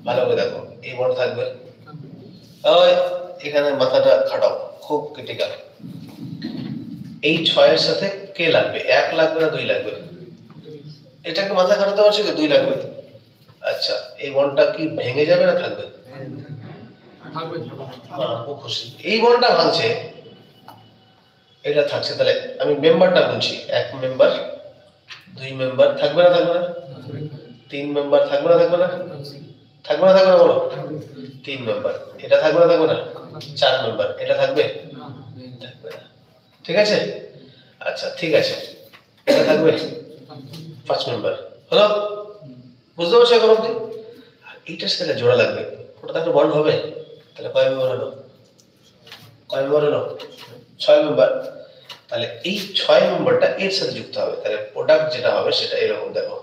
ভালো করে দেখো, এই বন্ড থাকবে। ওই এখানে মাথাটা খাটাও, খুব ক্রিটিক্যাল। এই 6 এর সাথে কে লাগবে? 1 লাগবে না 2 লাগবে? এটাকে মাথা খাটাতে পারছো কি? 2 লাগবে। আচ্ছা, এই বন্ডটা কি ভেঙে যাবে না থাকবে? খুব খুশি, এই বন্ডটা ভাঙছে, এটা থাকছে। তাহলে আমি মেম্বারটা গুনছি, 1 মেম্বার, 2 মেম্বার, থাকবে না থাকবে না? 3 মেম্বার, থাকবে না থাকবে না? থাকবে না থাকবে না বলো? 3 মেম্বার, এটা থাকবে না থাকবে না? 4 মেম্বার, এটা থাকবে? থাকবে না। ঠিক আছে? আচ্ছা ঠিক আছে, এটা থাকবে? 5 মেম্বার। হলো? বুঝতে পারছো এখন অব্দি? আর এইটার সাথে জোড়া লাগবে, ওটা তো একটা বন্ড হবে। তাহলে কয় মেম্বার হলো? কয় মেম্বার হলো? 6 মেম্বার। তাহলে এই 6 মেম্বারটা এর সাথে যুক্ত হবে, তাহলে প্রোডাক্ট যেটা হবে সেটা এরকম দেখো।